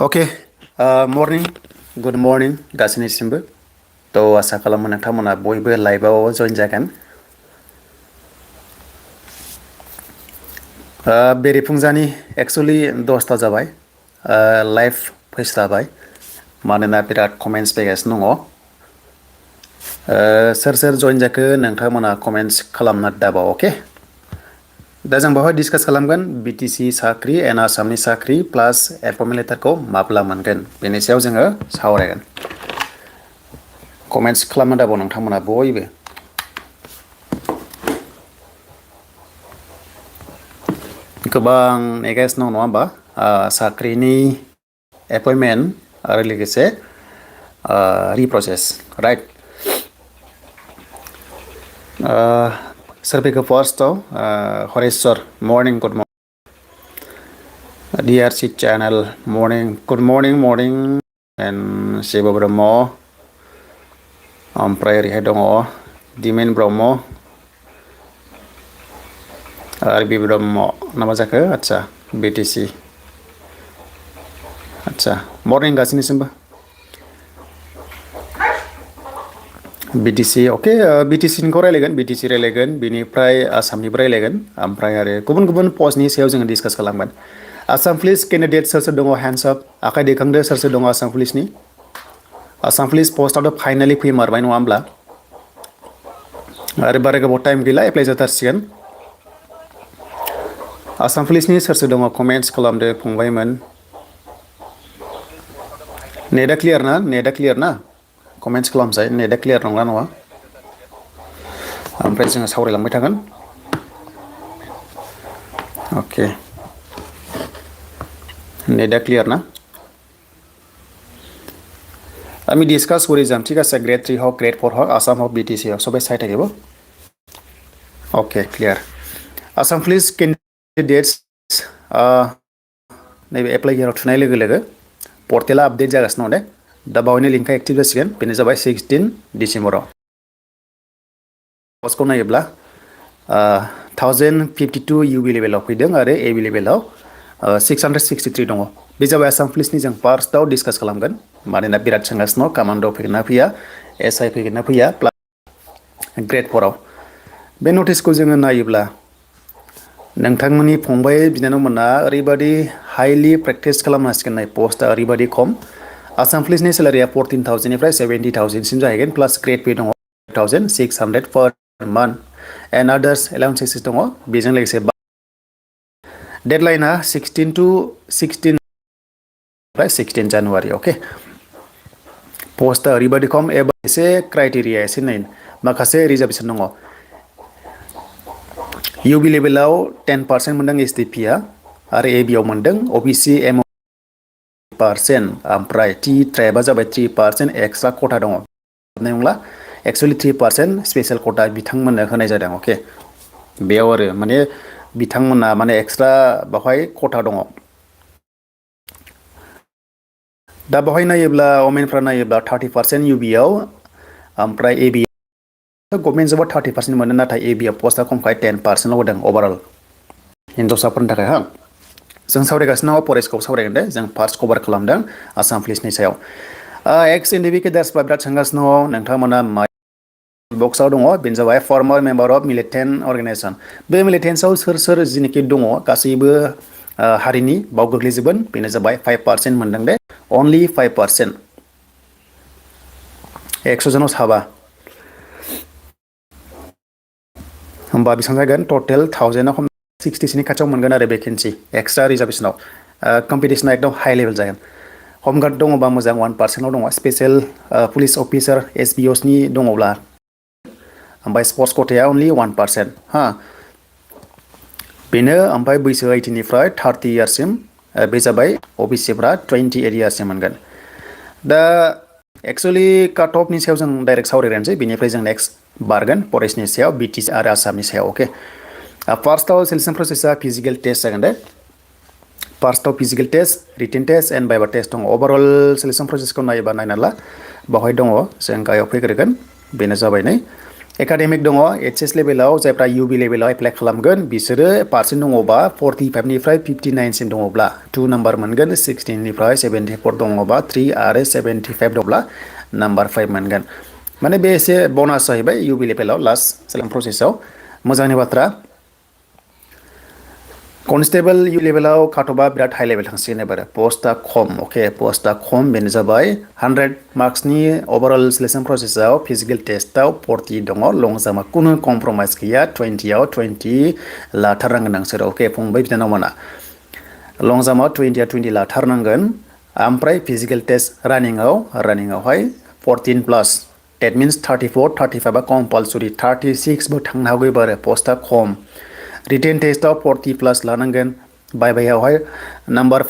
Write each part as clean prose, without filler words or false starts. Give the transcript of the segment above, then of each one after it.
Okay, morning, good morning, गासैनिसिमबो तो आसा खालामो नोंथांमोना बयबो लाइभआव जइन जागोन बेरेफुंजानि एक्चुअली 10ता जाबाय लाइभ फैस्लाबाय मानोना बिराद कमेन्ट्स फैगासिनो दङ सोर सोर जइन जाखो नोंथांमोना कमेन्ट्स खालामना दाबाव अके दा जों बावहाय डिसकास खालामगोन BTC साख्रि एन्ड आसामनि साख्रि प्लास एपइन्टमेन्ट लेटारखौ माब्ला मोनगोन बेनि सायाव जोङो सावरायगोन कमेन्ट्स खालामना दाबाव नोंथांमोना बयबो गोबां नेगासिनो दं नङा होमबा साख्रिनि एपइन्टमेन्ट आरो लोगोसे रिप्रसेस राइट सोर फैखो फार्स्टआव Hareshwar morning good morning DRC channel morning good morning and Shiva Brahmo ओमफ्राय ओरैहाय दङ दिमेन ब्रह्म आरबि ब्रह्म नामा जाखो आच्छा BTC आच्छा मर्निं गासैनिसिमबो BTC ओके BTC निखौ रायलायगोन BTC रायलायगोन बिनिफ्राय आसामनिबो रायलायगोन ओमफ्राय आरो गुबुन गुबुन पस्टनि सायाव जोङो डिसकास खालामगोन आसाम पुलिस केन्डिडेट सोर सोर दङ हेन्ड्स अप आखाइ दैखांदो सोर सोर दङ आसाम पुलिसनि आसाम पुलिस पस्टआथ' फाइनालि फैमारबाय नङा होमब्ला आरो बारा गोबाव टाइम गैला एप्लाइ जाथारसिगोन आसाम पुलिसनि सोर सोर दङ कमेन्ट्स खालामदो फंबायमोन नेटआ क्लियार ना कमेन्ट्स खालामसाय नेटआ क्लियार नंगौना नङा ओमफ्राय जोङो सावरायलांबाय थागोन अके नेटआ क्लियार ना আমি ডিসকাস কৰি যাম ঠিক আছে গ্ৰেড 3 হওক গ্ৰেড 4 হওক আসাম হওক BTC হওক সবাই চাই থাকিব okay clear Assam police candidates नैबे एप्लाइ हियाराव थुनाय लोगो लोगो पर्टेला आपडेट जागासिनो दं दे दा बावैनो लिंकआ एक्टिभ जासिगोन बेनो जाबाय 16 डिसेम्बराव पस्टखौ नायोब्ला 1052 UB लेभेलाव फैदों आरो AB लेभेलाव 663 दङ बे जाबाय आसाम पुलिसनि जों फार्स्टआव डिसकास खालामगोन मानोना बिराद सोंगासिनो कामान्ड' फैगोन ना फैया SI फैगोन ना फैया ग्रेड 4 आव बे नटिसखौ जोङो नायोब्ला नोंथांमोननि फंबाय बिनानावमोना ओरैबादि हाइलि प्रेक्टिस खालामनांसिगोन नाय पस्टआ ओरैबादि खम आसाम पुलिसनि सेलारिया 14,000 निफ्राय 70,000 सिम जाहैगोन प्लास ग्रेड पे दङ 1,600 पर मान्थ एन्ड आदार्स एलाउन्सेस दङ बेजों लोगोसे डेडलाइना 16 जानुवारि ओके पस्टआ ओरैबादि खम एबा एसे क्राइटेरिया एसे नाय माखासे रिजार्भेसन दङ UB लेभेलाव 10% मोनदों SDP आ आरो AB आव मोनदों OBC MO % ओमफ्राय T ट्राइबआ जाबाय 3% एक्सट्रा कोटा दङ नंला एक्चुअली 3% स्पेशल कोटा बिथांमोननो होनाय जादों ओके बेयाव आरो माने बिथांमोना माने एक्सट्रा बावहाय कोटा दङ दा बावहाय नायोब्ला वमेनफ्रा नायोब्ला 30% UB आव ओमफ्राय AB गभर्नमेन्ट जबा 30% मोनो नाथाय AB आ पस्टआ खमखाय 10% होदों ओभारअल हिनजावसाफोरनि थाखाय हा जों सावरायगासिनो फरेस्टखौ सावरायगोन दे जों फार्स्ट कभार खालामदों आसाम पुलिसनि सायाव एक्स इन्डिकेटर्सफ्रा बिराद सोंगासिनो नोंथांमोना बक्सआव दङ बेनो जाबाय फर्मार मेम्बार अफ मिलिटेन्ट अर्गेनाइजेसन बे मिलिटेन्ट्सआव सोर सोर जिनिखि दङ गासैबो हारिनि बाव गोग्लैजोबगोन बेनो जाबाय 5% मोनदों दे अनलि 5% 100 जनाव साबा होमबा बेसेबां जागोन टटेल 1060 नि खाथियाव मोनगोन आरो भेकेन्सि एक्सट्रा रिजार्भेसनाव कम्पिटिसना एकदम हाई लेभेल जागोन हमगार्ड दङबा मोजां 1% आव दङ स्पेशल पुलिस अफिसार SBOs नि दङब्ला ओमफ्राय स्पर्ट्स कोटाया अनलि 1% हा बेनो ओमफ्राय बैसो 18 निफ्राय 30 इयार्ससिम बे जाबाय OBCफ्रा 28 इयार्ससिम मोनगोन दा एक्चुअली काट अफनि सायाव जों डाइरेक्ट सावरायग्रोनोसै बेनिफ्राय जों नेक्स्ट बारगोन फरेस्टनि सायाव BTC आरो आसामनि सायाव ओके फार्स्टआव सिलेक्शन प्रसेसआ फिजिकल टेस्ट जागोन दे फार्स्टआव physical test written test and viva test दङ ओभारअल सिलेक्शन प्रसेसखौ नायोबा नायना ला बावहाय दङ जों गाहायाव फैग्रोगोन बेनो जाबाय नै एकाडेमिक दङ HS लेभेलाव जायफ्रा UB लेभेलाव एप्लाइ खालामगोन बिसोरो पार्सेन्ट दङबा 45निफ्राय 59सिम दङब्ला 2 नाम्बार मोनगोन 16निफ्राय 74 दङबा 3 आरो 75 दङब्ला नाम्बार 5 मोनगोन माने बे एसे बनास जाहैबाय UB लेभेलाव लास्ट सेलेक्शन प्रसेसआव मोजांनि बाथ्रा कनस्टेबल U लेभेलाव काटअफआ बिराद हाई लेभेल थांसिगोन एबार पस्टआ खम अके पस्टआ खम बेनो जाबाय 100 मार्क्सनि ओभारअल सिलेक्शन प्रसेसआव फिजिकल टेस्टआव 40 दङ लं जाम्पआ कुनु कम्प्रमाइज गैया 20आव 20 लाथारनांगोन नोंसोर अके फंबाय बिनानावमोना लं जाम्पआव 20 लाथारनांगोन ओमफ्राय फिजिकल टेस्ट रानिंआवहाय 14 प्लास डेट मिन्स 34 35आ कम्पालसरि 36 बो थांनो हागौ एबार पस्टआ खम रिटेन टेस्टआव 40 प्लास लानांगोन बायबायावहाय नाम्बार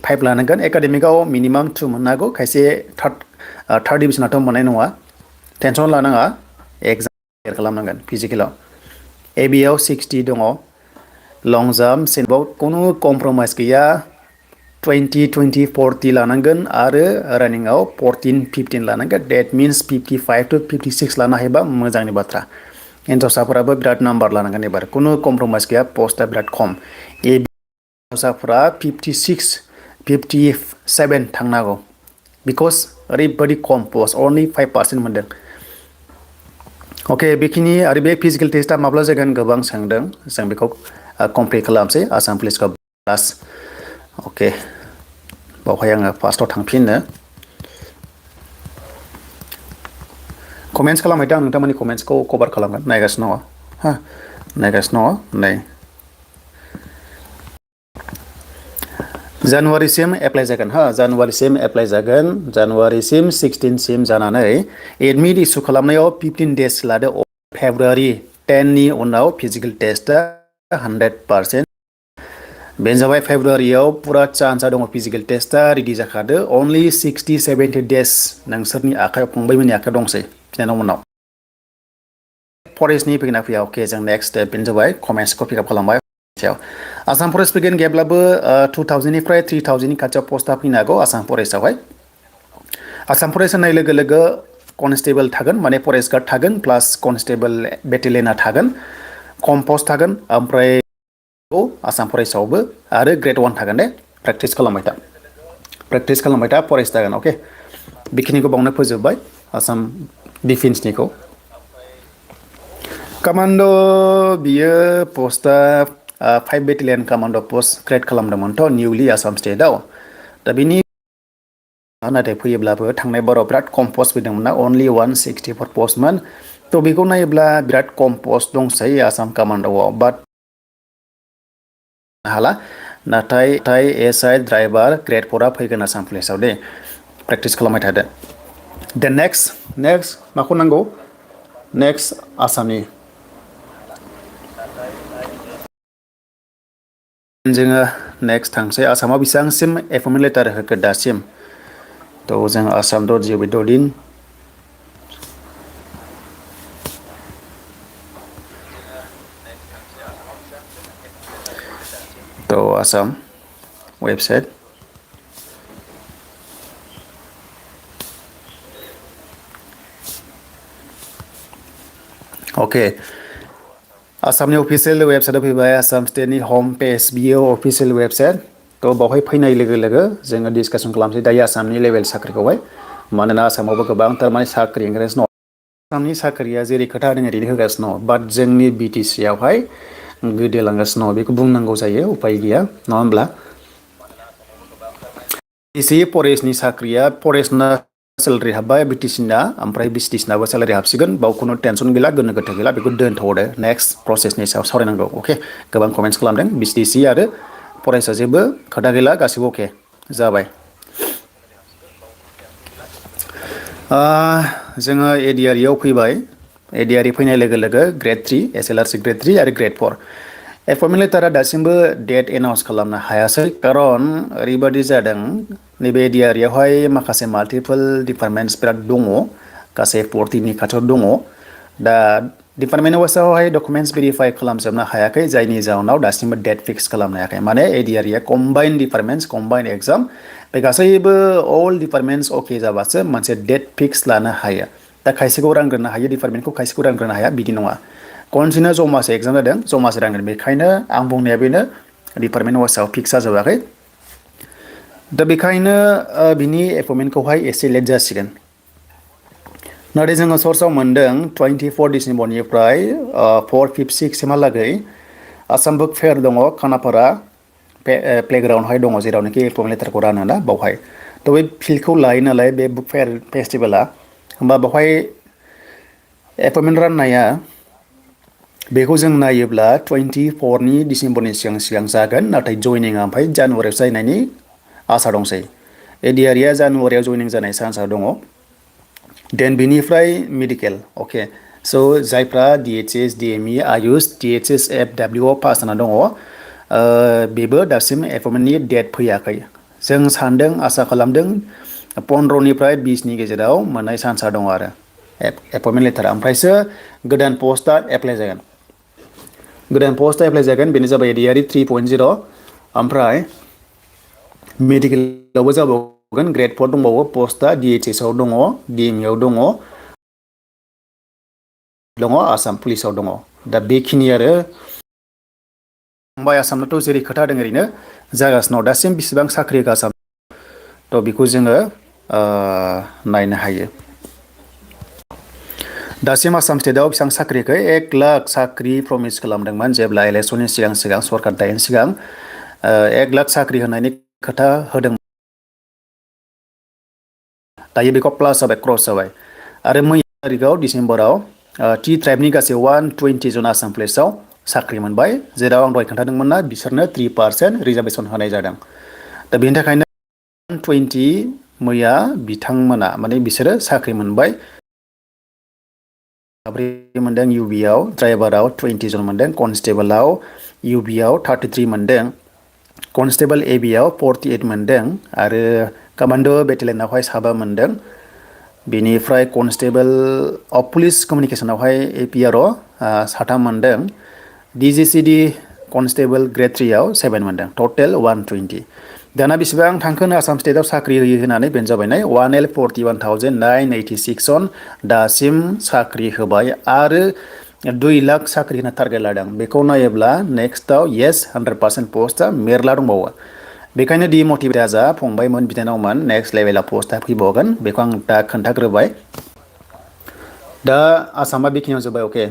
5 लानांगोन एकाडेमिकआव मिनिमाम 2 मोननो हागौ खायसे थार्ड डिभिजनाथ' मोननाय नङा टेनसन लानाङा एग्जाम क्लियार खालामनांगोन फिजिकेलाव ABआव 60 दङ लं जाम्प सेनबाव कुनु कम्प्रमाइज गैया 20 40 लानांगोन आरो रानिंआव 14 15 लानांगोन डेट मिन्स 55 to 56 लानो हायोबा मोजांनि बाथ्रा हिन्जावसाफोराबो बिराद नाम्बार लानांगोन एबार कुनु कम्प्रमाइज गैया पस्टआ बिराद खम हिन्जावसाफोरा 56 57 थांनो हागौ बिकज ओरैबायदि खम पस्ट अनलि 5% मोनदों अके बेखिनि आरो बे फिजिकेल टेस्टआ माब्ला जागोन गोबां सोंदों जों बेखौ कमप्लिट खालामसै आसाम पुलिसखौ प्लास अके बावहाय आङो फार्स्टआव थांफिननो कमेन्ट्स खालामहैदो आं नोंथांमोननि कमेन्ट्सखौ कभार खालामगोन नायगासिनो दङ हा नायगासिनो दङ नै जानुवारिसिम एप्लाइ जागोन हा जानुवारिसिम एप्लाइ जागोन जानुवारिसिम 16सिम जानानै एडमिट इसु खालामनायाव 15 डेज लादो फेब्रुवारि 10नि उनाव फिजिकेल टेस्टआ 100% बेनो जाबाय फेब्रुवारियाव पुरा चान्सआ दङ फिजिकेल टेस्टआ रेडि जाखादो अनलि 60-70 डेज नोंसोरनि आखायाव फंबायमोननि आखायाव दंसै बिनानावमोननाव फरेस्टनि फैगोना फैया अके जों नेक्स्ट स्टेप बेनो जाबाय कमेन्ट्सखौ पिकआप खालामबाय आसाम फरेस्ट फैगोन गैयाब्लाबो 2000निफ्राय 3000नि खाथियाव पस्टआ फैनो हागौ आसाम फरेस्टआवहाय आसाम फरेस्ट होननाय लोगो लोगो कनस्टेबल थागोन माने फरेस्ट गार्ड थागोन प्लास कनस्टेबल बेटेलियना थागोन खम पस्ट थागोन ओमफ्राय आसाम फरेस्टआवबो आरो ग्रेड 1 थागोन दे प्रेक्टिस खालामबाय था फरेस्ट जागोन अके बेखिनिखौ बावनो फोजोबबाय आसाम डिफेन्सनिखौ कमान्ड बियो पस्टआ 5 battalion command post create खालामदोंमोनथ' निउलि Assam स्टेटआव दा बिनि नाथाय फैयोब्लाबो थांनाय बाराव बिराद खम पस्ट फैदोंमोन ना अनलि 164 पस्टमोन थ' बेखौ नायोब्ला बिराद खम पस्ट दंसै आसाम कमान्डआव बाट हाला नाथाय SI ड्राइभार ग्रेड 4आ फैगोन आसाम पुलिसाव दे प्रेक्टिस खालामबाय थादो देन नेक्स्ट माखौ नांगौ नेक्स्ट आसामनि जोङो नेक्स्ट थांसै आसामाव बेसेबांसिम एपइन्टमेन्ट लेटार होखो दासिम थ' जों assam.jobs थ' आसाम वेबसाइट अके आसामनि अफिसियेल वेबसाइटआव फैबाय आसाम स्टेटनि होम पेज बियो अफिसियेल वेबसाइट थ' बावहाय फैनाय लोगो लोगो जोङो डिसकासन खालामसै दायो आसामनि लेभेल साख्रिखौहाय मानोना आसामावबो गोबांथार माने साख्रि ओंखारगासिनो दङ आसामनि साख्रिया जेरै खोथा होदों ओरैनो होगासिनो दङ बाट जोंनि BTC आवहाय गोदोलांगासिनो दङ बेखौ बुंनांगौ जायो उपाय गैया नङा होमब्ला BTC फरेस्टनि साख्रिया फरेस्टना सेलारि हाबबाय BTCना ओमफ्राय BTCनाबो सेलारि हाबसिगोन बाव खुनु टेनसन गैला गोनो गोथो गैला बेखौ दोनथ'दो नेक्स्ट प्रसेसनि सायाव सावरायनांगौ अके गोबां कमेन्ट्स खालामदों BTC आरो फरेस्टआ जेबो खोथा गैला गासिबो अके जाबाय जोङो ADREआव फैबाय ADRE फैनाय लोगो लोगो ग्रेड 3 SLRC ग्रेड 3 आरो ग्रेड 4 एपइन्टमेन्ट लेटारा दासिमबो डेट एनाउन्स खालामनो हायासै खारन ओरैबायदि जादों नैबे ADREआवहाय माखासे माल्टिपल डिपार्टमेन्टस बिराद दङ गासै 40नि खाथियाव दङ दा डिपार्टमेन्ट वाइसआवहाय डकुमेन्टस भेरिफाइ खालामजोबनो हायाखै जायनि जाउनाव दासिमबो डेट फिक्स खालामनो हायाखै माने ADREआ कम्बाइन डिपार्टमेन्टस कम्बाइन एग्जाम बे गासैबो अल डिपार्टमेन्टस अके जाबासो मोनसे डेट फिक्स लानो हायो दा खायसेखौ रानग्रोनो हायो डिपार्टमेन्टखौ खायसेखौ रानग्रोनो हाया बिदि नङा खनसेनो जमासो एग्जाम जादों जमासो रानगोन बेखायनो आं बुंनाया बेनो डिपार्टमेन्ट वाइसआव फिक्स जाजोबाखै दा बेखायनो बिनि एपइन्टमेन्टखौहाय एसे लेट जासिगोन नाथाय जोङो सर्सआव मोन्दों 24 डिसेम्बरनिफ्राय 4, 5, 6 सिमहालागै आसाम बुक फेयार दङ खानापारा प्लेग्राउन्डहाय दङ जेरावनोखि एपइन्टमेन्ट लेटारखौ रानोना बावहाय थ' बे फिल्डखौ लायो नालाय बे बुक फेयार फेस्टिभेला होमबा बावहाय एपइन्टमेन्ट राननाया बेखौ जों नायोब्ला 24 डिसेम्बरनि सिगां जागोन नाथाय जयनिंआ ओमफ्राय जानुवारियाव जानायनि आसा दंसै एडिआरिया जानुवारियाव जयनिं जानाय चान्सआ दङ देन बिनिफ्राय मेडिकेल अके स' जायफ्रा DHS DME Ayush THS FW pass जाना दङ बेबो दासिम एपइन्टमेन्टनि डेट फैयाखै जों सानदों आसा खालामदों 15निफ्राय 20नि गेजेराव मोननाय चान्सआ दङ आरो एपइन्टमेन्ट लेटारा ओमफ्रायसो गोदान पस्टआ एप्लाइ जागोन गोदान पस्टआ एप्लाइ जागोन बेनो जाबाय एडिआरि 3.0 ओमफ्राय मेडिकेलावबो जाबावगोन ग्रेड 4 दंबावो पस्टआ DHS आव दङ DME आव दङ आसाम पुलिसाव दङ दा बेखिनि आरो फंबाय आसामनाथ' जेरै खोथा होदों ओरैनो जागासिनो दं दासिम बेसेबां साख्रि आसाम थ' बेखौ जोङो नायनो हायो दासिम आसाम स्टेटआव बेसेबां साख्रिखौ 1 लाख साख्रि प्रमिस खालामदोंमोन जेब्ला इलेक्सननि सिगां सरकार दायैनि सिगां 1 लाख साख्रि होनायनि खोथा होदों दायो बेखौ प्लास जाबाय क्रस जाबाय आरो मैया तारिखआव डिसेम्बराव टि ट्राइबनि गासै 120 जन आसाम पुलिसाव साख्रि मोनबाय जेराव आं दहाय खोन्थादोंमोन ना बिसोरनो 3% रिजार्भेसन होनाय जादों दा बेनि थाखायनो 120 मैया बिथांमोना माने बिसोरो साख्रि मोनबाय साब्रै मोनदों UBआव ड्राइभाराव 20 जन मोनदों कनस्टेबलाव UBआव 33 मोनदों कनस्टेबल ABआव 48 मोनदों आरो कमान्ड' बेटेलियनावहाय 7 मोनदों बेनिफ्राय कनस्टेबल अफ पुलिस कमिउनिकेसनावहाय APRO 3 मोनदों DGCD कनस्टेबल ग्रेड 3आव 7 मोनदों टटेल 120 दाना बेसेबां थांखोनो आसाम स्टेटआव साख्रि होयो होननानै बेनो जाबाय 141,986 जन दासिम साख्रि होबाय आरो 2 लाख साख्रि होनो टारगेट लादों बेखौ नायोब्ला नेक्स्टआव येस 100% पस्टआ मेरला दंबावो बेखायनो डिमटिभेट जा फंबायमोन बिनानावमोन नेक्स्ट लेभेलाव पस्टआ फैबावगोन बेखौ आं दा खोन्थाग्रोबाय दा आसामा बेखिनियाव जोब्बाय अके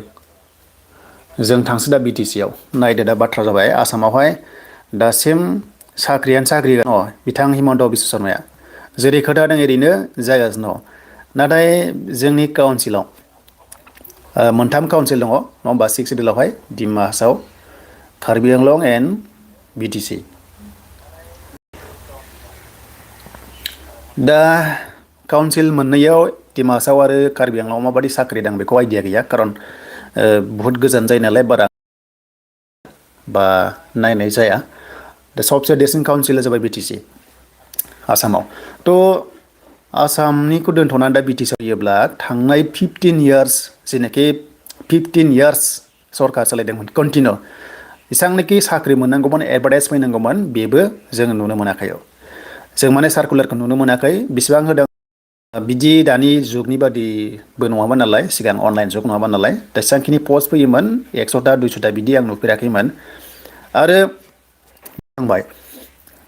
जों थांसै दा BTC आव नायदो दा बाथ्रा जाबाय आसामावहाय दासिम साख्रियानो साख्रि बिथां हिमन्त बिश्व शर्माया जेरै खोथा होदों ओरैनो जागासिनो दङ नाथाय जोंनि काउन्सिलाव मोनथाम काउन्सिल दङ नङा होमबा 6 सिडिउलावहाय डिमासाव कार्बि आंलं एन्ड BTC दा काउन्सिल मोननैयाव डिमासाव आरो कार्बि आंलंआव माबायदि साख्रि दं बेखौ आइडिया गैया खारन बहुत गोजान जायो नालाय बारा बा नायनाय जाया दा सबसे देरसिन काउन्सिला जाबाय BTC आसामाव थ' आसामनिखौ दोनथ'नानै दा BTC होयोब्ला थांनाय 15 इयार्स जेनाखि 15 इयार्स सरकार सालायदोंमोन कन्टिनिउ जेसेबांनाखि साख्रि मोननांगौमोन एडभार्टाइज फैनांगौमोन बेबो जों नुनो मोनाखै जों माने सार्कुलारखौ नुनो मोनाखै बेसेबां होदों बिदि दानि जुगनि बादिबो नङामोन नालाय सिगां अनलाइन जुग नङामोन नालाय जेसेबांखिनि पस्ट फैयोमोन 100टा 200टा बिदि आं नुफेराखैमोन आरो थांबाय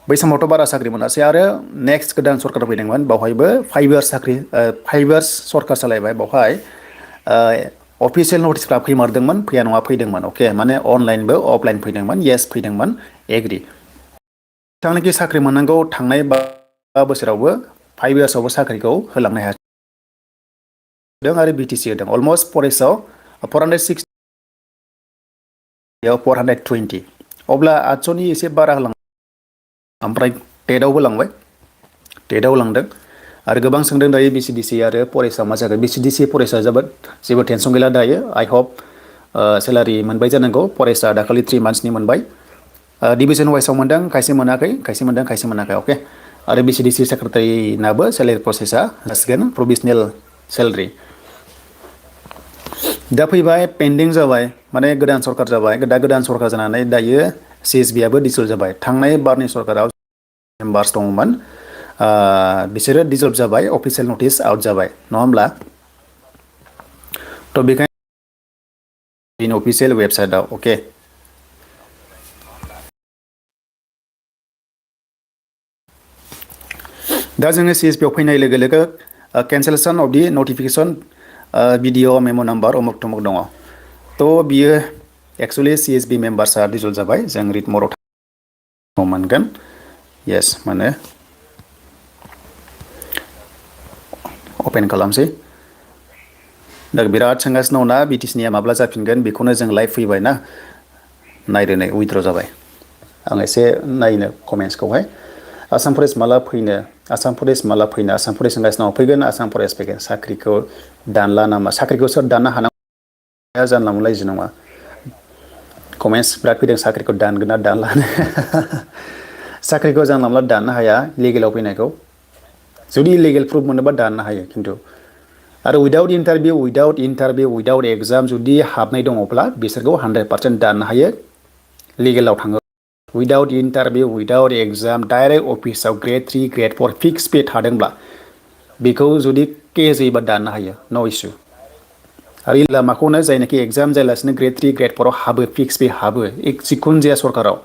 बै समावथ' बारा साख्रि मोनासै आरो नेक्स्ट गोदान सरकार फैदोंमोन बावहायबो 5 इयार्स सरकार सालायबाय बावहाय अफिसियेल नटिसफ्रा फैमारदोंमोन फैया नङा फैदोंमोन अके माने अनलाइनबो अफलाइन फैदोंमोन येस फैदोंमोन एग्रि बिथांनाखि साख्रि मोननांगौ थांनाय 5 बोसोरावबो 5 इयार्सआवबो साख्रिखौ होलांनो हायाखै आरो BTC होदों अलमस्ट फरेस्टआव 460 420 अब्ला 800नि एसे बारा होलांदों ओमफ्राय टेटआवबो लांदों आरो गोबां सोंदों दायो BCDC आरो फरेस्टआव मा जागोन BCDC फरेस्टआ जेबो टेनसन गैला दायो आइ होप सेलारि मोनबाय जानांगौ फरेस्टआ दाखालि 3 मान्थसनि मोनबाय डिभिजन वाइसआव मोनदों खायसे मोनाखै खायसे मोनदों खायसे मोनाखै अके आरो BCDC सेक्रेटारिनाबो सेलारि प्रसेसा जासिगोन प्रभिजनेल सेलारि दा फैबाय पेन्डिं जाबाय माने गोदान सरकार जाबाय दा गोदान सरकार जानानै दायो CSBआबो डिसल्भ जाबाय थांनाय बारनि सरकाराव मेम्बार्स दंमोन बिसोरो डिसल्भ जाबाय अफिसियेल नटिस आउट जाबाय नङा होमब्ला थ' बेखायनो इन अफिसियेल वेबसाइटआव अके दा जोङो CSP आव फैनाय लोगो लोगो cancellation of the notification video memo number अमुक तमुक दङ थ' बियो एक्सुवेलि CSP मेम्बार्सआ डिजल्भ जाबाय जों रिड मराव मोनगोन येस मोनो अपेन खालामसै दा बिराद सोंगासिनो दं ना BTCनिया माब्ला जाफिनगोन बेखौनो जों लाइभ फैबाय ना नायदो नै उइथ्र' जाबाय आं एसे नायनो कमेन्ट्सखौहाय आसाम फरेस्ट माला फैनो आसाम फरेस्ट माला फैनो आसाम फरेस्ट होनगासिनो दं फैगोन आसाम फरेस्ट फैगोन साख्रिखौ दानला नामा साख्रिखौ सोर दाननो हानांगौ जानला मोनला इदि नङा कमेन्ट्स बिराद फैदों साख्रिखौ दानगोन ना दानला साख्रिखौ जानला मोनला दाननो हाया लिगेलाव फैनायखौ जुदि लिगेल प्रुफ मोनोबा दाननो हायो खिन्थु आरो उइदाउट इन्टारभिउ उइदाउट एग्जाम जुदि हाबनाय दङब्ला बिसोरखौ 100% दाननो हायो लिगेलाव थाङो without interview without exam direct अफिसाव ग्रेड 3 ग्रेड 4 फिक्स पे थादोंब्ला बेखौ जुदि केस होयोबा दाननो हायो न' इसु आरो लामाखौनो जायनाखि एग्जाम जायालासिनो ग्रेड 3 ग्रेड 4 आव हाबो फिक्स पे हाबो जिखुनु जाया सरकाराव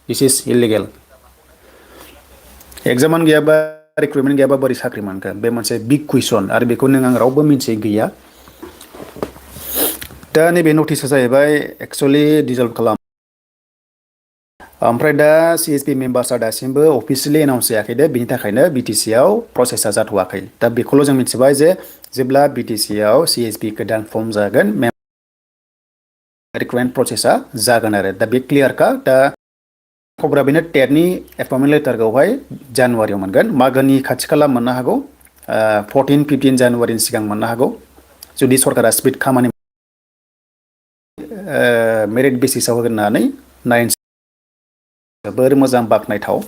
दिस इज इलिगेल एग्जामानो गैयाबा रिक्रुटमेन्ट गैयाबा बोरै साख्रि मोनगोन बे मोनसे बिग कुइसन आरो बेखौ नों आं रावबो मिन्थियै गैया दा नैबे नटिसआ जाहैबाय एक्सुवेलि डिजल्भ खालाम ओमफ्राय दा CSP मेम्बार्सआ दासिमबो अफिसियेलि एनाउन्स जायाखै दे बिनि थाखायनो BTC आव प्रसेसा जाथ'वाखै दा बेखौल' जों मिथिबाय जे जेब्ला BTC आव CSP गोदान फर्म जागोन रिक्रुटमेन्ट प्रसेसा जागोन आरो दा बे क्लियारखा दा खबरा बेनो टेटनि एपइन्टमेन्ट लेटारखौहाय जानुवारियाव मोनगोन मागोनि खाथि खाला मोननो हागौ 14-15 जानुवारिनि सिगां मोननो हागौ जुदि सरकारा स्पिड खामानि मेरिट बेसिसाव होगोन होननानै नाइन जोबोर मोजां बाख्नायथाव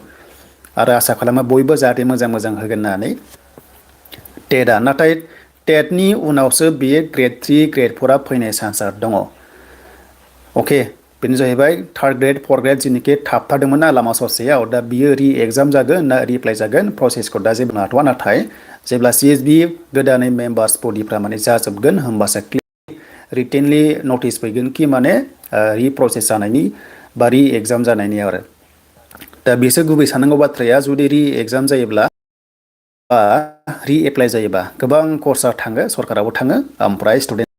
आरो आसा खालामो बयबो जाहाथे मोजां मोजां होगोन होननानै टेटआ नाथाय टेटनि उनावसो बेयो ग्रेड 3 ग्रेड 4 आ फैनाय चान्सआ दङ अके बेनो जाहैबाय थार्ड ग्रेड फर्थ ग्रेड जेनोखि थाबथादोंमोन ना लामा ससेयाव दा बियो रि एग्जाम जागोन ना रिएप्लाइ जागोन प्रसेसखौ दा जेबो नाथ'वा नाथाय जेब्ला CSB गोदानै मेम्बार्स बडिफ्रा माने जाजोबगोन होमबासो रिटेनलि नटिस फैगोन कि माने रि प्रसेस जानायनि बा रि एग्जाम जानायनि आरो दा बिसोर गुबै साननांगौ बाथ्राया जुदि रि एग्जाम जायोब्ला बा रि एप्लाइ जायोबा गोबां खरसा थाङो सरकाराबो थाङो ओमफ्राय स्टुडेन्ट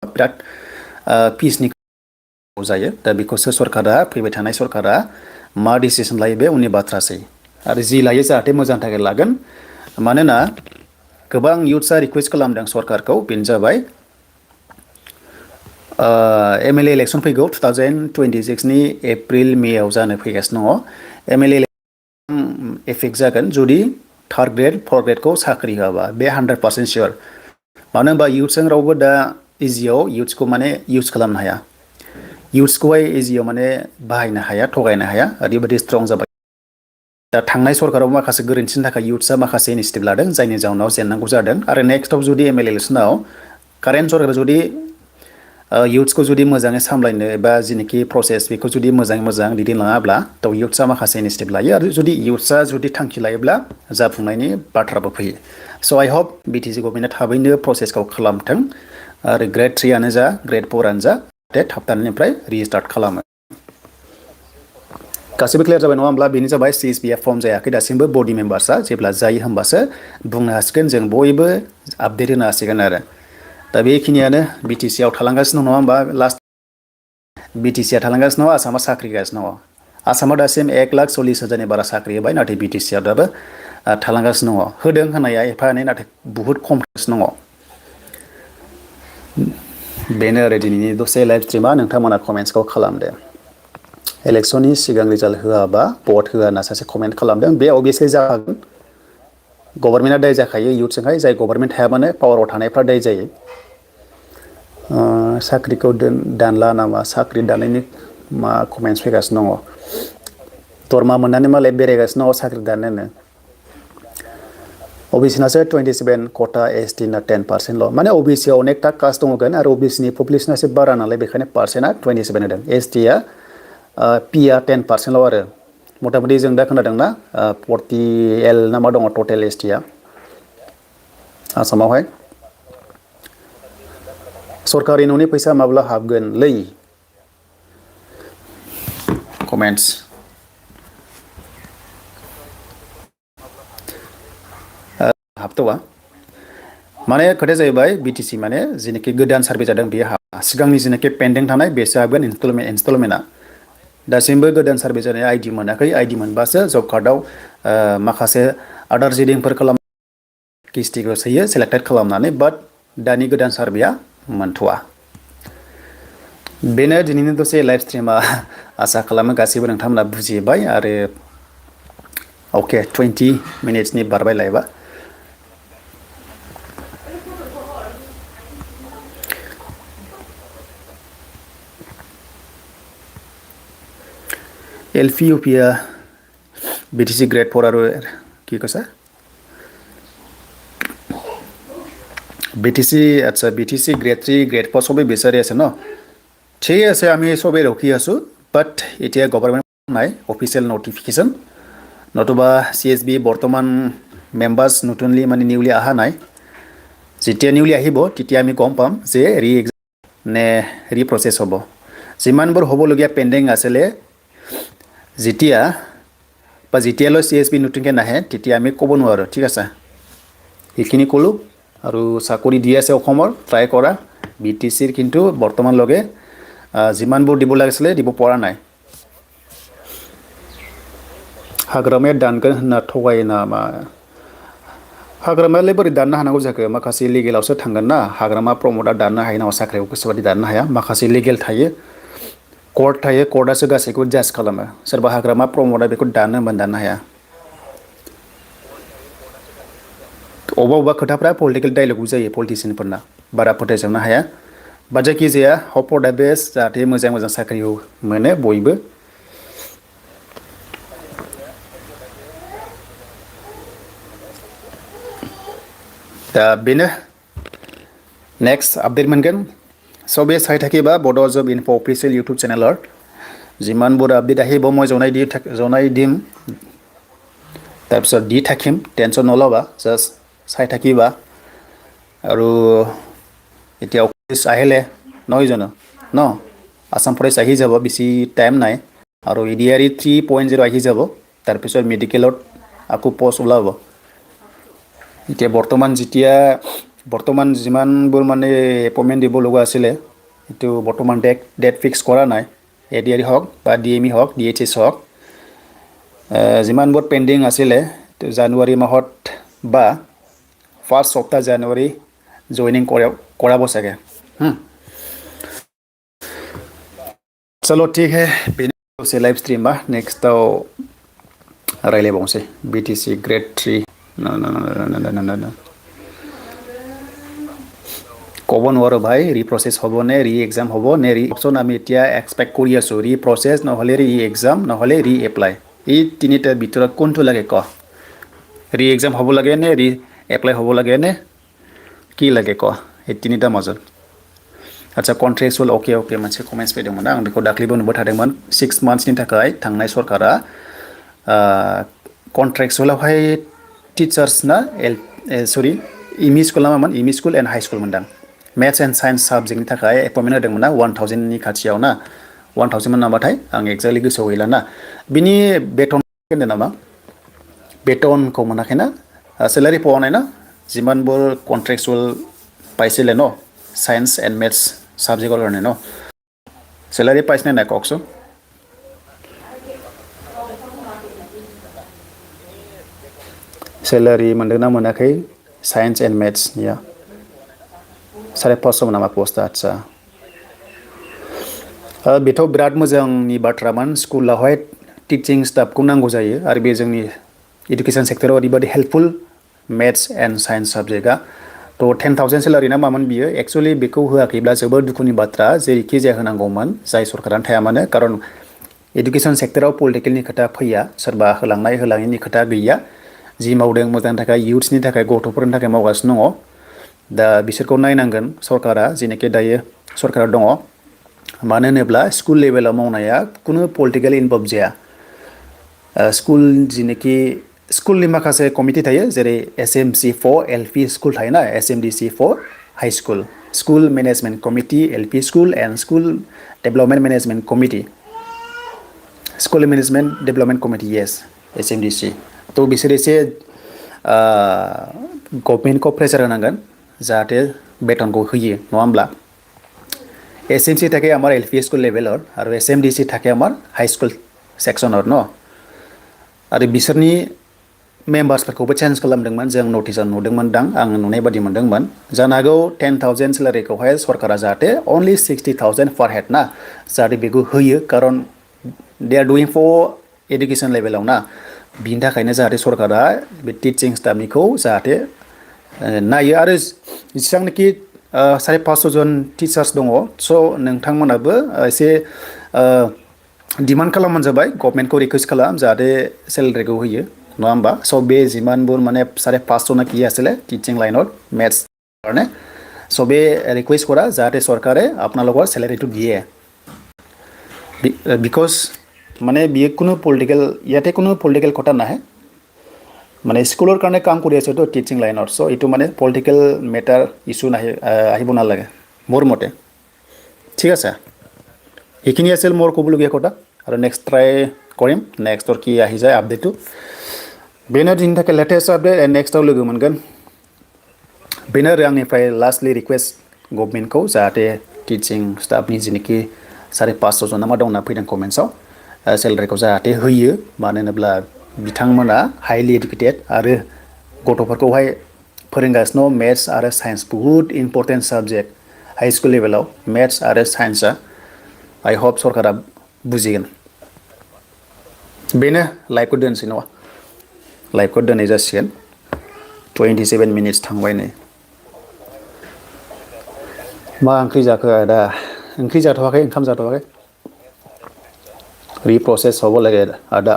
बिराद फिसनि जायो दा बेखौसो सरकारा फैबाय थानाय सरकारा मा डिसिसन लायो बे उननि बाथ्रासै आरो जि लायो जाहाथे मोजांनि थाखाय लागोन मानोना गोबां इयुथ्सआ रिकुवेस्ट खालामदों सरकारखौ बेनो जाबाय MLA इलेक्सन फैगौ 2026 नि एप्रिल मेआव जानो फैगासिनो दङ MLA एफेक्ट जागोन जुदि थार्ड ग्रेड फर्थ ग्रेडखौ साख्रि होआबा बे 100% सियर मानो होनबा इयुथ्सजों रावबो दा इजियाव इयुथ्सखौ माने इउज खालामनो हाया इयुथ्सखौहाय इजियाव माने बाहायनो हाया थगायनो हाया ओरैबायदि स्ट्रं जाबाय दा थांनाय सरकाराव माखासे गोरोन्थिनि थाखाय इयुथ्सआ माखासे इनिसिएटिभ लादों जायनि जाउनाव जेननांगौ जादों आरो नेक्स्टआव जुदि MLA इलेक्सनाव कारेन्ट सरकारा जुदि इयुथ्सखौ जुदि मोजाङै सामलायनो एबा जेनोखि प्रसेस बेखौ जुदि मोजाङै मोजां दैदेनलाङाब्ला थ' इयुथ्सआ माखासे इनिसिएटिभ लायो आरो जुदि इयुथ्सआ जुदि थांखि लायोब्ला जाफुंनायनि बाथ्राबो फैयो स' आइ हप BTC गभर्नमेन्टआ थाबैनो प्रसेसखौ खालामथों आरो ग्रेड 3 आनो जा ग्रेड 4 आनो जा थाबथानायनिफ्राय रिस्टार्ट खालामो गासैबो क्लियार जाबाय नङा होमब्ला बेनो जाबाय CSP आ फर्म जायाखै दासिमबो बडि मेम्बार्सआ जेब्ला जायो होमबासो बुंनो हासिगोन जों बयबो आपडेट होनो हासिगोन आरो दा बेखिनियानो BTC आव थालांगासिनो दं नङा होमबा लास्ट BTC आ थालांगासिनो दङ आसामा साख्रि होगासिनो दङ आसामाव दासिम 1,40,000 बारा साख्रि होबाय नाथाय BTC आव दाबो थालांगासिनो दङ होदों होनाया एफा एनै नाथाय बुहुत खम थांगासिनो दङ बेनो आरो दिनैनि दसे लाइभ स्ट्रिमा नोंथांमोना कमेन्ट्सखौ खालामदो इलेक्सननि सिगां रिजाल्ट होआबा भट होआ होनना सासे कमेन्ट खालामदों बे अबियसलि जाखागोन गभर्नमेन्टआ दाय जाखायो इयुथ्सजोंहाय जाय गभर्नमेन्ट थायाबानो पावाराव थानायफ्रा दाय जायो साख्रिखौ दानला नामा साख्रि दाननायनि मा कमेन्ट्स फैगासिनो दङ दरमा मोननानै मालाय बेरायगासिनो दङ साख्रि दाननोनो ओबिसिनासो 27 खथा ST ना 10%ल' माने ओबिसिआव अनेकथा कास्ट दङगोन आरो ओबिसिनि पपुलेसना एसे बारा नालाय बेखायनो पार्सेन्टआ 27 होदों STआ Pआ 10%ल' आरो मथा मथि जों दा खोनादोंना 40L ना मा दङ टटेल STआ आसामावहाय सरकारि न'नि फैसा माब्ला हाबगोन लै कमेन्ट्स हाबथ'वा माने खोथाया जाहैबाय BTC माने जेनाखि गोदान सार्भे जादों बेयो हाबा सिगांनि जेनाखि पेन्डिं थानाय बेसो हाबगोन इनस्टलमेन्टआ दासिमबो गोदान सार्भे जानाय आइडि मोनाखै आइडि मोनबासो जब कार्डआव माखासे आदार रिडिंफोर खालाम किस्टिखौ सोयो सेलेक्टेड खालामनानै बाट दानि गोदान सार्भेया मोनथ'वा बेनो दिनैनि दसे लाइभ स्ट्रिमा आसा खालामो गासैबो नोंथांमोना बुजिबाय आरो अके 20 मिनिट्सनि बारबाय लाइभआ एलपि इउपिया BTC গ্রেড 4 আৰু কি কৈছা BTC আচ্ছা BTC গ্রেড 3 গ্রেড 4 সবে বিচাৰি আছে ন ঠিক আছে আমি সবে ৰখি আছো বাট এতিয়া গভৰ্ণমেণ্ট নাই অফিচিয়েল নোটিফিকেশন নতুবা CSB বৰ্তমান মেম্বাৰ্স নতুনলি মানে নিউলি আহা নাই যেতিয়া নিউলি আহিব তেতিয়া আমি গম পাম যে ৰি এক্সাম নে ৰি প্ৰসেস হ'ব যিমানবোৰ হ'বলগীয়া পেন্ডিং আছিলে যেতিয়ালৈ CSB নতুনকৈ নাহে তেতিয়া আমি ক'ব নোৱাৰো ঠিক আছে এইখিনি ক'লো আৰু চাকৰি দি আছে অসমৰ ট্ৰাই কৰা BTCৰ কিন্তু বৰ্তমান লগে যিমানবোৰ দিব লাগিছিলে দিব পৰা নাই हाग्रामाया दानगोन होनना थगायो नामा हाग्रामायालाय बोरै दाननो हानांगौ जाखो माखासे लिगेलावसो थांगोन ना हाग्रामा प्रमोटआ दाननो हायो नामा साख्रिखौ गोसोबादि दाननो हाया माखासे लिगेल थायो कोर्ट थायो कोर्टआसो गासैखौबो जाज खालामो सोरबा हाग्रामा प्रमोटआ बेखौ दाननो होनबानो दाननो हाया अबेबा खोथाफ्रा पलिटिकेल डायलगबो जायो पलिटिशियानफोरना बारा फोथायजोबनो हाया बा जायखिजाया हप फर द बेस्ट जाहाथे मोजां मोजां साख्रिखौ मोनो बयबो दा बेनो नेक्स्ट आपडेट मोनगोन सबे चाइ থাকিবা बड' जब इनफो अफिसियेल इउट्यूब चेनेলৰ যিমান বোৰ আপডেট আহিব মই জনাই দিম তাৰপিছত দি থাকিম টেনচন নলবা জাস্ট চাই থাকিবা আৰু এতিয়া অফিস আহিলে নহয় জানো ন আসাম ফৰেষ্ট আহি যাব বেছি টাইম নাই আৰু EDRE 3.0 আহি যাব তাৰপিছত মেডিকেলত আকৌ পোষ্ট ওলাব এতিয়া বৰ্তমান যিমানবোৰ মানে এপইণ্টমেণ্ট দিব লগা আছিলে এইটো বৰ্তমান ডেট ফিক্স কৰা নাই ADRE হওক বা DME হওক DHS হওক যিমানবোৰ পেণ্ডিং আছিলে জানুৱাৰী মাহত বা ফাৰ্ষ্ট সপ্তাহ জানুৱাৰী জইনিং কৰাব চাগে चलो ठीक है से लाइव स्ट्रीम बा नेक्स्टआव रायलायबावनोसै BTC ग्रेड 3 ना ক'ব নোৱাৰো ভাই ৰিপ্ৰসেস হ'ব নে ৰি এক্সাম হ'ব নে ৰি অপচন আমি এতিয়া এক্সপেক্ট কৰি আছো ৰিপ্ৰসেস নহলে ৰি এক্সাম নহলে ৰি এপ্লাই এই তিনিটাৰ ভিতৰত কোনটো লাগে ক ৰি এক্সাম হ'ব লাগে নে ৰি এপ্লাই হ'ব লাগে নে কি লাগে ক এই তিনিটা মাজত আচ্ছা कन्ट्रेक्चुअल ओके मोनसे कमेन्ट्स फैदोंमोन आं बेखौ दाख्लैबो नुबाय थादोंमोन 6 मान्थ्सनि थाखाय थांनाय सरकारा कन्ट्रेक्चुअलावहाय टीचार्स ना सरि इमि स्कुल नामामोन इमि स्कुल एन्ड हाई स्कुल मोनदां मेथ्स एन्ड साइन्स साबजेक्टनि थाखाय एपइन्टमेन्ट होदोंमोन ना 1000 नि खाथियाव ना 1000 मोन नामाथाय आं एक्जेक्टलि गोसोआव गैला ना बिनि बेथन होनदों नामा बेथनखौ मोनाखैना सेलारि পোৱা নাই ना जिमानবোৰ कन्ट्रेक्चुअल পাইছিলে ন साइन्स एन्ड मेथ्स साबजेक्टर কাৰণে ন सेलारि পাইছনে নাই কওকচোন सेलारि मोनदोंना मोनाखै साइन्स एन्ड मेथ्स निया 550 नामा पस्टआ आच्छा बेथ' बिराद मोजांनि बाथ्रामोन स्कुलावहाय टिचिं स्टाफखौ नांगौ जायो आरो बे जोंनि एडुकेशन सेक्टराव ओरैबादि हेल्पफुल मेथ्स एन्ड साइन्स साबजेक्टआ तो 10,000 सेलारि ना मामोन बियो एक्चुअली बेखौ होआखैब्ला जोबोद दुखुनि बाथ्रा जेरैखि जाया होनांगौमोन जाय सरकारानो थाया मानो कारण एडुकेशन सेक्टराव पलिटिकेलनि खोथा फैया सोरबा होलाङिनि खोथा गैया जि मावदों मोजांनि थाखाय इयुथ्सनि थाखाय गथ'फोरनि थाखाय मावगासिनो दङ दा बिसोरखौ नायनांगोन सरकारा जेनाखि दायो सरकारा दङ मानो होनोब्ला स्कुल लेभेलाव मावनाया कुनु पलिटिकेल इनभल्भ जाया स्कुल जेनाखि स्कुलनि माखासे कमिटि थायो जेरै SMC4 LP स्कुल थायोना SMDC4 high school School Management Committee LP School and School Development Management Committee School Management Development Committee yes SMDC तो बिसोर एसे गभर्नमेन्टखौ प्रेसार होनांगोन जाहाथे बेतनखौ होयो नङा होमब्ला एसएमसी থাকে আমাৰ এলপি স্কুল লেভেলৰ আৰু এছএমডিসি থাকে আমাৰ হাই স্কুল সেকশনৰ ন आरो बिसोरनि मेम्बार्सफोरखौबो चेन्ज खालामदोंमोन जों नटिसआव नुदोंमोन दां आं नुनाय बादि मोनदोंमोन जानो हागौ 10,000 सेलारिखौहाय सरकारा जाहाथे only 60,000 per head ना जाहाथे बेखौ होयो खारन they are doing for education लेभेलाव ना बिनि थाखायनो जाहाथे सरकारा बे टिचिं स्टाफनिखौ जाहाथे नायो आरो जेसेबांनाखि 550 जन टिचार्स दङ स' नोंथांमोनाबो एसे डिमान्ड खालामबानो जाबाय गभर्नमेन्टखौ रिक्वेस्ट खालाम जाहाथे सेलारिखौ होयो नङा होमबा स' बे जिमानबो माने 550 नाखि आছিলে টিচিং লাইনত মেথছ কাৰণে स' बे रिक्वेस्ट কৰা जाहाथे सरकारे আপোনালোকৰ सेलारिটো দিয়ে बिकज মানে बियो কোনো পলিটিকেল ইয়াতে কোনো পলিটিকেল কথা নাহে মানে স্কুলৰ কাৰণে কাম কৰি আছে তো টিচিং লাইনত स' এইটো মানে পলিটিকেল মেটাৰ ইস্যু আহিব নালাগে মোৰ মতে ঠিক আছে এইখিনি আছিল মোৰ ক'বলগীয়া কথা আৰু নেক্সট ট্ৰাই কৰিম নেক্সটৰ কি আহি যায় আপডেটটো बेनो दिननि थाखाय लेटेस्ट आपडेट एन्ड नेक्स्टआव लोगो मोनगोन बेनो आरो आंनिफ्राय लास्टलि रिक्वेस्ट गभर्नमेन्टखौ जाहाथे टिचिं स्टाफनि जिनोखि 550 जना मा दंना फैदों कमेन्ट्सआव सेलारिखौ जाहाथे होयो मानो होनोब्ला बिथांमोना हाइलि एडुकेटेड आरो गथ'फोरखौहाय फोरोंगासिनो मेथ्स आरो साइन्स बहुत इम्पर्टेन्ट साबजेक्ट हाई स्कुल लेभेलाव मेथ्स आरो साइन्सआ आई होप सरकारा बुजिगोन बेनो लाइभखौ दोनसै नङा लाइभखौ दोननाय जासिगोन 27 मिनिट्स थांबाय नै मा ओंख्रि जाखो आदा ओंख्रि जाथ'वाखै ओंखाम जाथ'वाखै রিপ্রসেস হ'ব লাগে আদা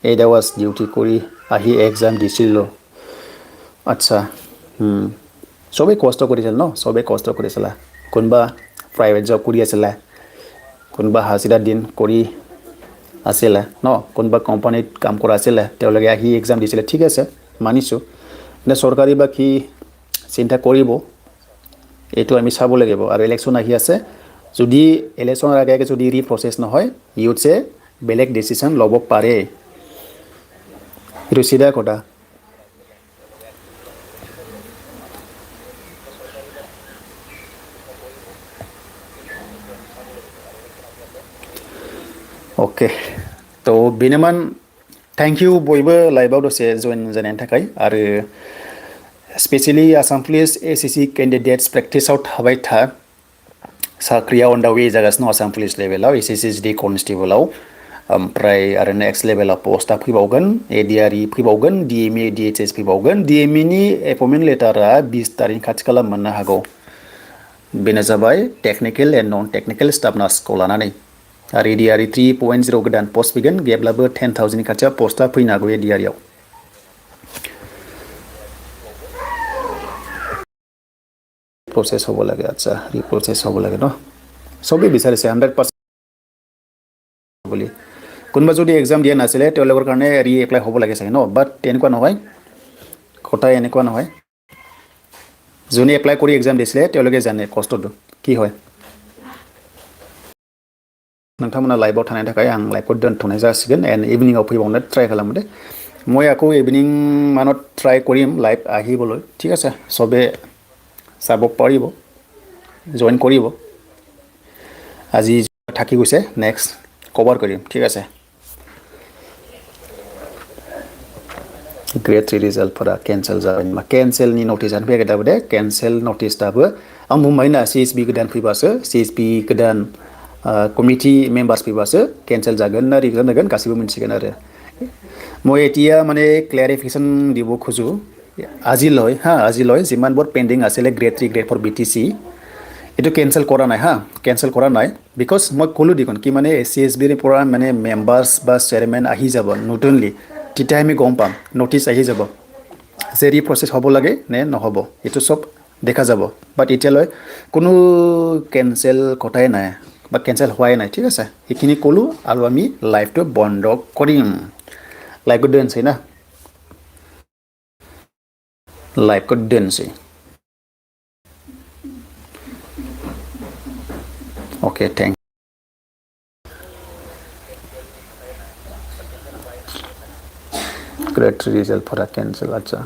8 hours ডিউটি কৰি আহি এক্সাম দিছিল আচ্ছা সবে কষ্ট কৰিছিল ন সবে কষ্ট কৰিছিল কোনবা প্ৰাইভেট জব কৰি আছিল কোনবা হাজিৰা দিন কৰি আছিল ন কোনবা কোম্পানীত কাম কৰা আছিল তেওঁলোকে আহি এক্সাম দিছিল ঠিক আছে মানিছো নে চৰকাৰী বা কি চিন্তা কৰিব এইটো আমি চাব লাগিব আৰু ইলেকশন আহি আছে যদি ইলেকশনৰ আগে আগে যদি ৰিপ্ৰসেস নহয় ইউথে বেলেগ ডিসিশন ল'ব পাৰে এইটো সিধা কথা ओके तो बेनोमोन थैंक यू बयबो लाइभआव दसे जइन जानायनि थाखाय आरो specially Assam police SSC candidates प्रेक्टिसआव थाबाय था साख्रिया अन द वे जागासिनो आसाम पुलिस लेभेलाव एसएससी कनस्टेबलाव ओमफ्राय आरो नेक्स्ट लेभेलाव पोस्टआ फैबावगोन एडिआरइ फैबावगोन डिएमए डिएचएस फैबावगोन डिएमए नि अपॉइंटमेंट लेटारा 20 तारिख खाथि खाला मोननो हागौ बेनो जाबाय technical and non technical staff नार्सखौ लानानै आरो एडिआरइ 3.0 गोदान पोस्ट फैगोन गेब्लाबो 10,000 खाथियाव पोस्टआ फैनो हागौ एडिआरइआव प्रोसेस হ'ব লাগে আচ্ছা ৰিপ্ৰসেস হ'ব লাগে ন সবে বিচাৰিছে 100% বুলি কোনবা যদি এক্সাম দিয়া নাছিলে তেওঁলোকৰ কাৰণে ৰি এপ্লাই হ'ব লাগে চাগে ন বাট তেনেকুৱা নহয় কথা এনেকুৱা নহয় যোনে এপ্লাই কৰি এক্সাম দিছিলে তেওঁলোকে জানে কষ্টটো কি হয় नोंथांमोना लाइभआव थानायनि थाखाय आं लाइभखौ दोनथ'नाय जासिगोन एन्ड इभिनिंआव फैबावनो ट्राइ खालामो दे মই আকৌ इभिनिं माনত ट्राइ কৰিম लाइभ আহিবলৈ ঠিক আছে সবে চাব পাৰিব জয়েন কৰিব আজি থাকি গৈছে নেক্সট কভাৰ কৰিম ঠিক আছে ग्रेड 3 रिजाल्टफोरा केन्सेल जाबाय मा केन्सेलनि नटिसआनो फैयाखै दाबो दे केन्सेल नटिस दाबो आं बुंबायना सिएसबि गोदान फैबासो सिएसबि गोदान कमिटि मेम्बार्स फैबासो केन्सेल जागोन ना रिजाल्ट जागोन गासिबो मिन्थिगोन आरो মই এতিয়া মানে ক্লাৰিফিকেশ্যন দিব খোজো আজিলৈ যিমানবোৰ পেণ্ডিং আছিলে গ্ৰেড 3 গ্ৰেড 4 BTC এইটো কেনসেল কৰা নাই কেনসেল কৰা নাই বিকজ মই ক'লো দেখোন কি মানে সিএসবিৰ পৰা মানে মেম্বাৰ্স বা চেয়াৰমেন আহি যাব নতুনলি তেতিয়া আমি গম পাম নটিচ আহি যাব যে ৰিপ্ৰসেস হ'ব লাগে নে নহব এইটো সব দেখা যাব বাট এতিয়ালৈ কোনো কেনসেল কথাই নাই বা কেনসেল হোৱাই নাই ঠিক আছে এইখিনি ক'লো আৰু আমি লাইভটো বন্ধ কৰিম লাইভটো दोनसै ना लाइभखौ दोनसै अके थेंक ग्रेड 3 रिजाल्टफोरा केन्सेल आदसा